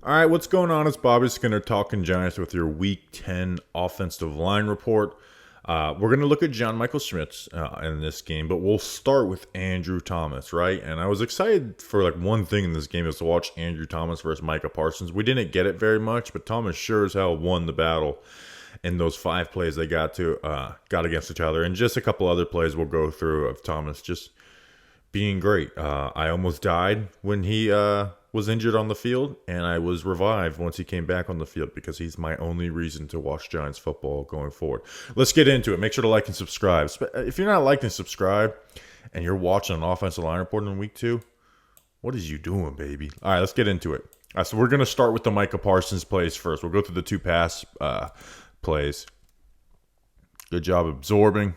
All right, what's going on? It's Bobby Skinner talking Giants with your Week 10 offensive line report. We're going to look at John Michael Schmitz in this game, but we'll start with Andrew Thomas, right? And I was excited for one thing in this game is to watch Andrew Thomas versus Micah Parsons. We didn't get it very much, but Thomas sure as hell won the battle in those 5 plays they got against each other, and just a couple other plays we'll go through of Thomas just being great. I almost died when he was injured on the field, and I was revived once he came back on the field because he's my only reason to watch Giants football going forward. Let's get into it. Make sure to like and subscribe. If you're not liking and subscribe and you're watching an offensive line report in week 2, what is you doing, baby? All right, let's get into it. So we're going to start with the Micah Parsons plays first. We'll go through the 2 pass plays. Good job absorbing.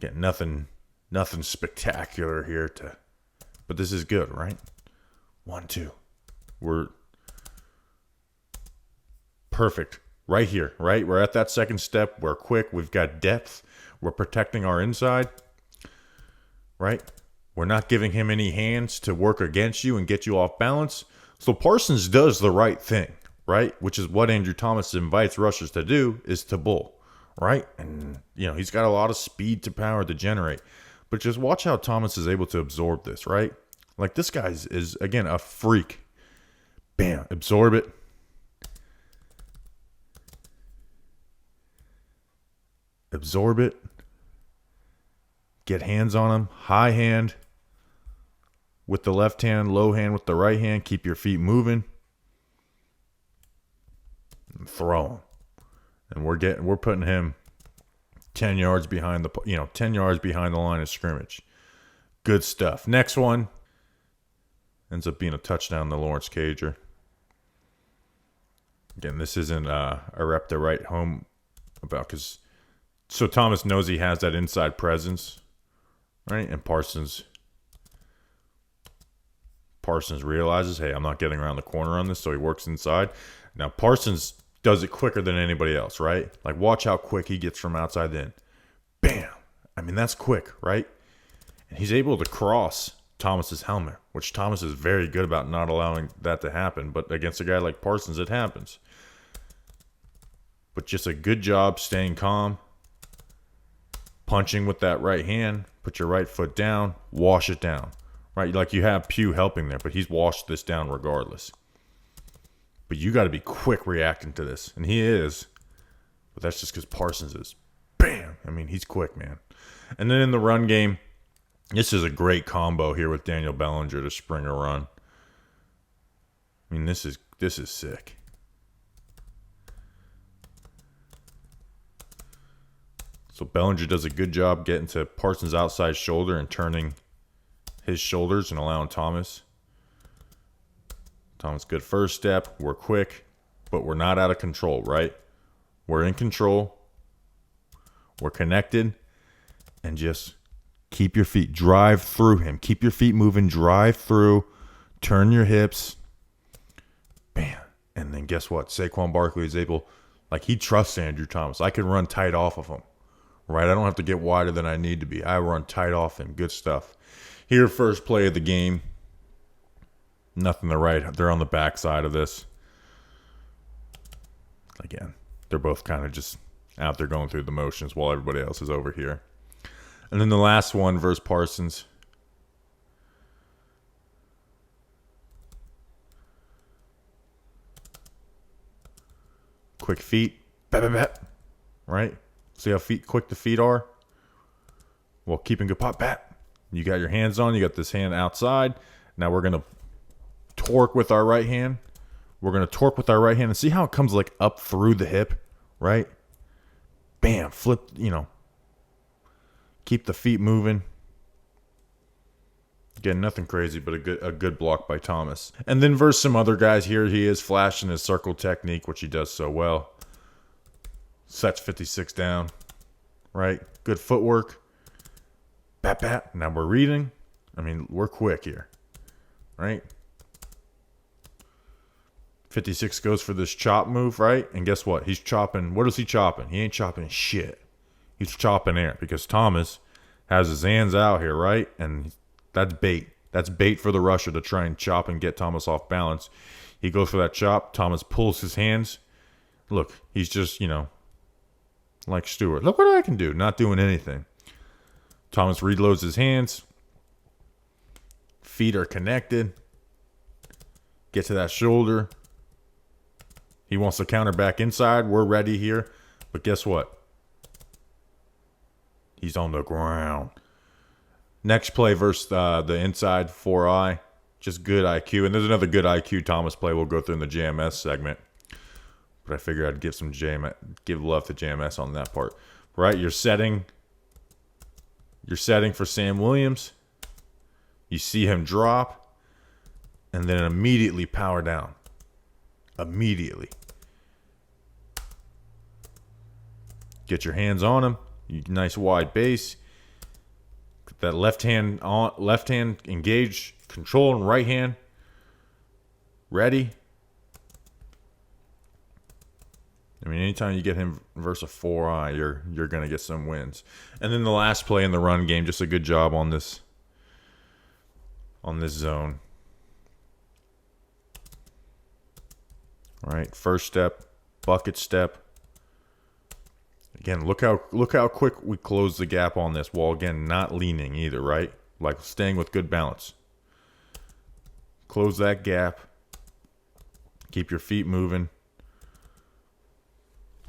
Again, nothing spectacular here but this is good, right? 1, 2. We're perfect right here, right? We're at that second step. We're quick. We've got depth. We're protecting our inside, right? We're not giving him any hands to work against you and get you off balance. So Parsons does the right thing, right? Which is what Andrew Thomas invites rushers to do, is to bull, right? And, he's got a lot of speed to power to generate. But just watch how Thomas is able to absorb this, right? This guy is again, a freak. Bam, absorb it. Absorb it. Get hands on him. High hand with the left hand, low hand with the right hand. Keep your feet moving. And throw him. And we're putting him 10 yards behind 10 yards behind the line of scrimmage. Good stuff. Next one ends up being a touchdown to Lawrence Cager. Again, this isn't a rep to write home about so Thomas knows he has that inside presence, right? And Parsons realizes, hey, I'm not getting around the corner on this, so he works inside. Now Parsons does it quicker than anybody else, right? Watch how quick he gets from outside in. Bam! That's quick, right? And he's able to cross Thomas's helmet, which Thomas is very good about not allowing that to happen. But against a guy like Parsons, it happens. But just a good job staying calm, punching with that right hand, put your right foot down, wash it down, right? You have Pugh helping there, but he's washed this down regardless. But you got to be quick reacting to this. And he is. But that's just because Parsons is. Bam! He's quick, man. And then in the run game, this is a great combo here with Daniel Bellinger to spring a run. This is sick. So Bellinger does a good job getting to Parsons' outside shoulder and turning his shoulders and allowing Thomas, good first step. We're quick, but we're not out of control, right? We're in control. We're connected. And just keep your feet. Drive through him. Keep your feet moving. Drive through. Turn your hips. Bam. And then guess what? Saquon Barkley is able, he trusts Andrew Thomas. I can run tight off of him, right? I don't have to get wider than I need to be. I run tight off him. Good stuff. Here, first play of the game. Nothing to write. They're on the backside of this. Again, they're both kind of just out there going through the motions while everybody else is over here. And then the last one versus Parsons. Quick feet. Bap, bap, bap. Right? See how quick the feet are? Well, keeping good pop. Bap. You got your hands on. You got this hand outside. Now we're going to torque with our right hand. We're going to torque with our right hand and see how it comes up through the hip, right? Bam, flip, keep the feet moving. Again, nothing crazy, but a good block by Thomas. And then versus some other guys here, he is flashing his circle technique, which he does so well. Sets 56 down, right? Good footwork. Bat, bat. Now we're reading. We're quick here, right? 56 goes for this chop move, right? And guess what? He's chopping. What is he chopping? He ain't chopping shit. He's chopping air because Thomas has his hands out here, right? And that's bait. That's bait for the rusher to try and chop and get Thomas off balance. He goes for that chop. Thomas pulls his hands. Look, he's just, like Stewart. Look what I can do. Not doing anything. Thomas reloads his hands. Feet are connected. Get to that shoulder. He wants to counter back inside. We're ready here. But guess what? He's on the ground. Next play versus the inside 4-eye. Just good IQ. And there's another good IQ Thomas play we'll go through in the JMS segment. But I figured I'd give love to JMS on that part. Right? You're setting for Sam Williams. You see him drop. And then immediately power down. Immediately. Get your hands on him. Nice wide base. That left hand engage, control, and right hand ready. I mean, anytime you get him versus a 4-eye, you're gonna get some wins. And then the last play in the run game, just a good job on this zone. All right, first step, bucket step. Again, look how quick we close the gap on this while, again, not leaning either, right? Like staying with good balance. Close that gap. Keep your feet moving.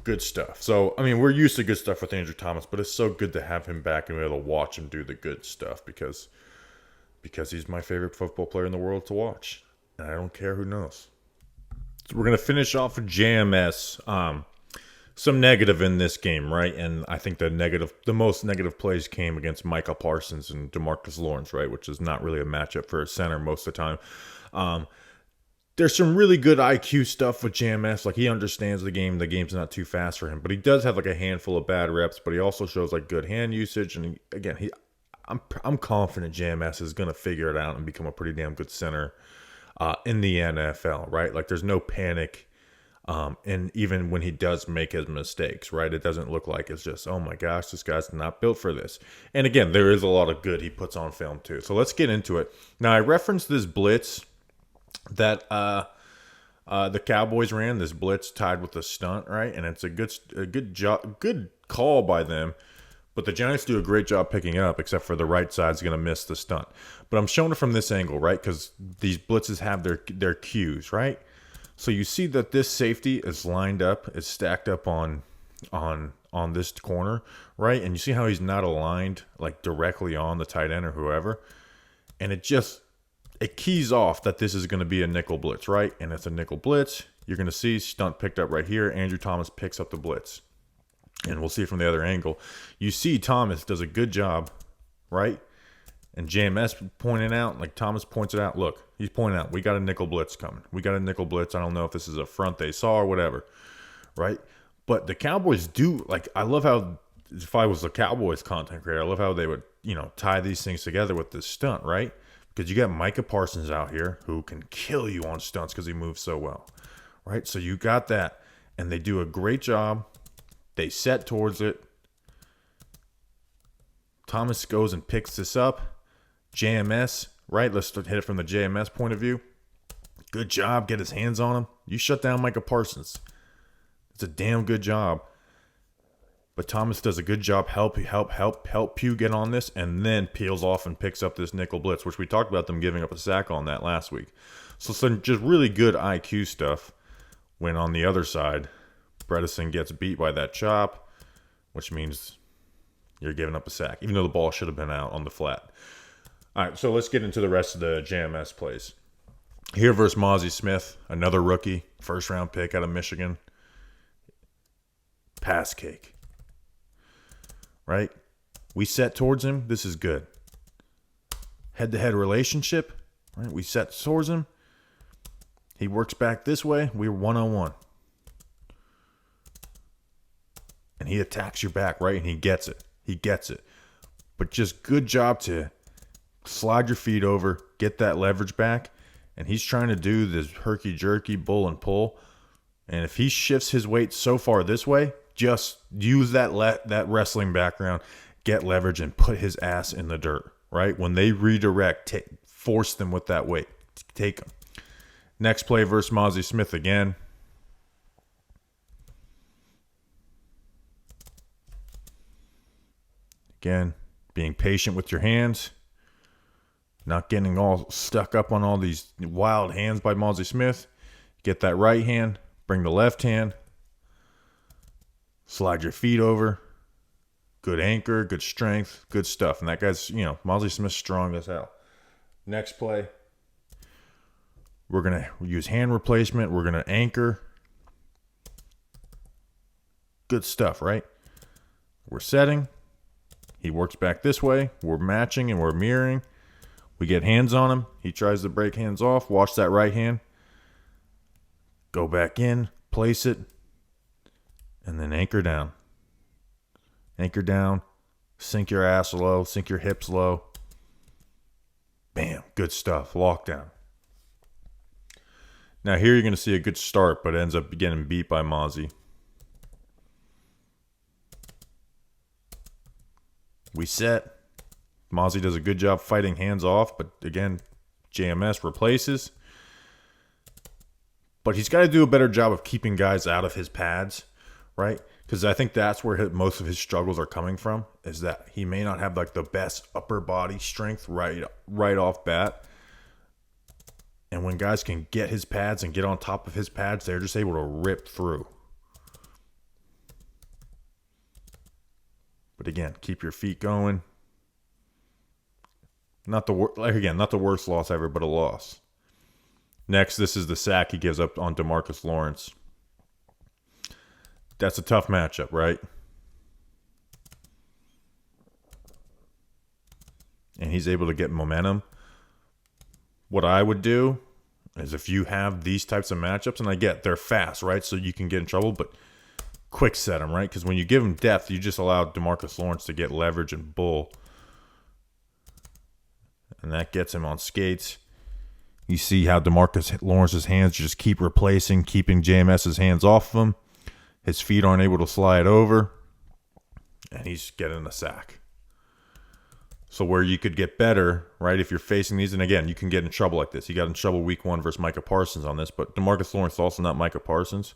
Good stuff. So, I mean, we're used to good stuff with Andrew Thomas, but it's so good to have him back and be able to watch him do the good stuff because he's my favorite football player in the world to watch. And I don't care who knows. So we're going to finish off with JMS. Some negative in this game, right? And I think the most negative plays came against Micah Parsons and DeMarcus Lawrence, right? Which is not really a matchup for a center most of the time. There's some really good IQ stuff with JMS. Like, he understands the game. The game's not too fast for him. But he does have like a handful of bad reps, but he also shows like good hand usage. And I'm confident JMS is going to figure it out and become a pretty damn good center in the NFL, right? Like, there's no panic. And even when he does make his mistakes, right, it doesn't look like it's just, oh my gosh, this guy's not built for this. And again, there is a lot of good he puts on film too. So let's get into it. Now, I referenced this blitz that the Cowboys ran, this blitz tied with a stunt, right? And it's a good call by them. But the Giants do a great job picking up, except for the right side's going to miss the stunt. But I'm showing it from this angle, right? Because these blitzes have their cues, right? So you see that this safety is lined up, is stacked up on this corner, right? And you see how he's not aligned like directly on the tight end or whoever. And it keys off that this is going to be a nickel blitz, right? And it's a nickel blitz. You're going to see stunt picked up right here. Andrew Thomas picks up the blitz. And we'll see it from the other angle. You see Thomas does a good job, right? And JMS pointing out, like Thomas points it out, look, he's pointing out, we got a nickel blitz coming. We got a nickel blitz. I don't know if this is a front they saw or whatever, right? But the Cowboys do, like, I love how, if I was a Cowboys content creator, I love how they would, tie these things together with this stunt, right? Because you got Micah Parsons out here who can kill you on stunts because he moves so well, right? So you got that, and they do a great job. They set towards it. Thomas goes and picks this up. JMS, right? Let's hit it from the JMS point of view. Good job. Get his hands on him. You shut down Micah Parsons. It's a damn good job. But Thomas does a good job help Pugh get on this, and then peels off and picks up this nickel blitz, which we talked about them giving up a sack on that last week. So some just really good IQ stuff. When on the other side, Bredesen gets beat by that chop, which means you're giving up a sack, even though the ball should have been out on the flat. All right, so let's get into the rest of the JMS plays. Here versus Mozzie Smith, another rookie, first-round pick out of Michigan. Pass cake. Right? We set towards him. This is good. Head-to-head relationship. Right? We set towards him. He works back this way. We're one-on-one. And he attacks your back, right? And he gets it. He gets it. But just good job to slide your feet over, get that leverage back. And he's trying to do this herky-jerky bull and pull. And if he shifts his weight so far this way, just use that wrestling background, get leverage, and put his ass in the dirt, right? When they redirect, Force them with that weight. Take them. Next play versus Mozzie Smith again. Again, being patient with your hands. Not getting all stuck up on all these wild hands by Mozzie Smith. Get that right hand. Bring the left hand. Slide your feet over. Good anchor, good strength, good stuff. And that guy's, Mozzie Smith's strong as hell. Next play. We're going to use hand replacement. We're going to anchor. Good stuff, right? We're setting. He works back this way. We're matching and we're mirroring. We get hands on him. He tries to break hands off. Watch that right hand. Go back in. Place it. And then anchor down. Anchor down. Sink your ass low. Sink your hips low. Bam. Good stuff. Lockdown. Now here you're going to see a good start, but it ends up getting beat by Mozzie. We set. Mozzie does a good job fighting hands off, but again, JMS replaces. But he's got to do a better job of keeping guys out of his pads, right? Because I think that's where most of his struggles are coming from, is that he may not have like the best upper body strength right off bat. And when guys can get his pads and get on top of his pads, they're just able to rip through. But again, keep your feet going. Not the worst loss ever, but a loss. Next, this is the sack he gives up on DeMarcus Lawrence. That's a tough matchup, right? And he's able to get momentum. What I would do is if you have these types of matchups, and I get they're fast, right? So you can get in trouble, but quick set them, right? Because when you give him depth, you just allow DeMarcus Lawrence to get leverage and bull. And that gets him on skates. You see how DeMarcus Lawrence's hands just keep replacing, keeping JMS's hands off of him. His feet aren't able to slide over. And he's getting a sack. So where you could get better, right, if you're facing these, and again, you can get in trouble like this. He got in trouble week 1 versus Micah Parsons on this, but DeMarcus Lawrence is also not Micah Parsons,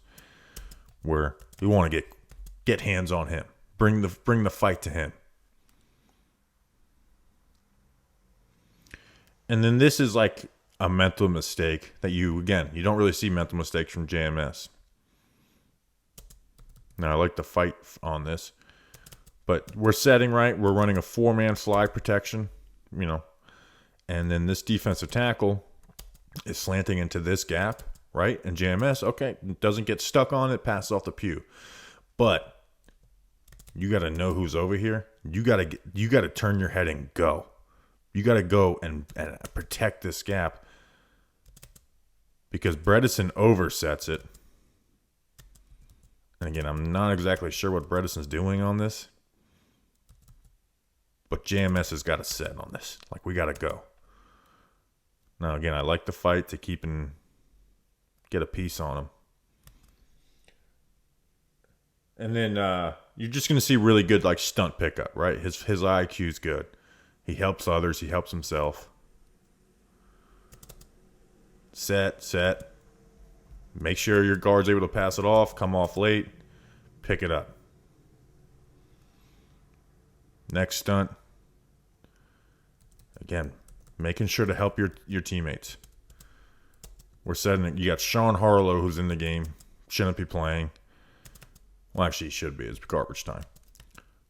where you want to get hands on him. Bring the fight to him. And then this is like a mental mistake that you don't really see mental mistakes from JMS. Now, I like the fight on this. But we're setting right. We're running a 4-man slide protection, And then this defensive tackle is slanting into this gap, right? And JMS, okay, doesn't get stuck on it, passes off the pew. But you got to know who's over here. You got to turn your head and go. You got to go and protect this gap. Because Bredesen oversets it. And again, I'm not exactly sure what Bredesen's doing on this. But JMS has got to set on this. Like, we got to go. Now, again, I like the fight to get a piece on him. And then you're just going to see really good, like, stunt pickup, right? His IQ's good. He helps others. He helps himself. Set. Make sure your guard's able to pass it off, come off late, pick it up. Next stunt. Again, making sure to help your teammates. We're setting it. You got Sean Harlow, who's in the game. Shouldn't be playing. Well, actually, he should be. It's garbage time.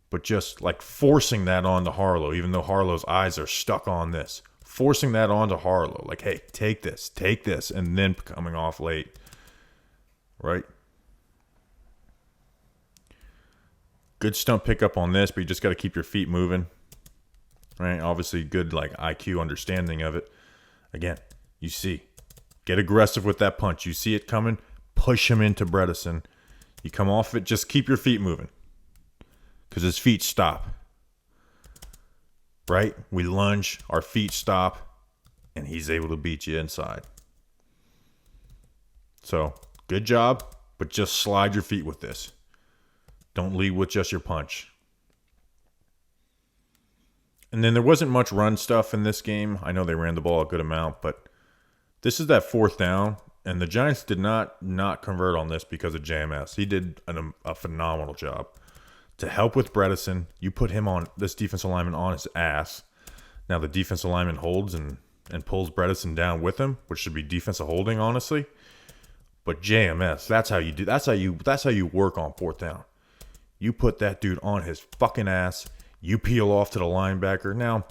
But just like forcing that onto Harlow, even though Harlow's eyes are stuck on this. Forcing that onto Harlow. Like, hey, take this. And then coming off late. Right? Good stunt pickup on this, but you just got to keep your feet moving. Right? Obviously, good like IQ understanding of it. Again, you see. Get aggressive with that punch. You see it coming, push him into Bredesen. You come off it, just keep your feet moving. Because his feet stop. Right? We lunge, our feet stop, and he's able to beat you inside. So, good job, but just slide your feet with this. Don't lead with just your punch. And then there wasn't much run stuff in this game. I know they ran the ball a good amount, but this is that fourth down, and the Giants did not convert on this because of JMS. He did a phenomenal job. To help with Bredesen, you put him on, this defensive lineman, on his ass. Now the defensive lineman holds and pulls Bredesen down with him, which should be defensive holding, honestly. But JMS, that's how you do. That's how you work on fourth down. You put that dude on his fucking ass. You peel off to the linebacker. Now,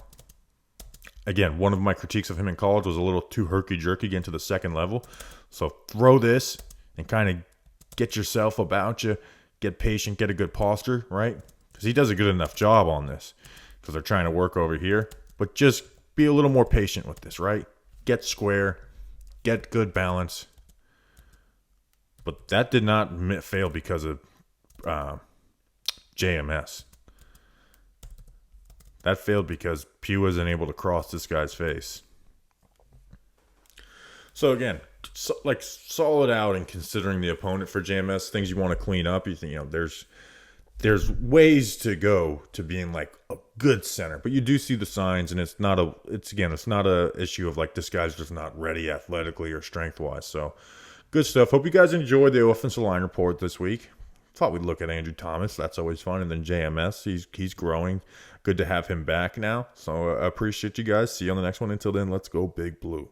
again, one of my critiques of him in college was a little too herky-jerky getting to the second level. So throw this and kind of get yourself about you. Get patient, get a good posture, right? Because he does a good enough job on this because they're trying to work over here. But just be a little more patient with this, right? Get square, get good balance. But that did not fail because of JMS. That failed because Pugh wasn't able to cross this guy's face. So again, solid out and considering the opponent for JMS, things you want to clean up. You think, there's ways to go to being like a good center, but you do see the signs, and it's not a issue of like this guy's just not ready athletically or strength wise. So good stuff. Hope you guys enjoyed the offensive line report this week. Thought we'd look at Andrew Thomas. That's always fun. And then JMS, he's growing. Good to have him back now. So I appreciate you guys. See you on the next one. Until then, let's go Big Blue.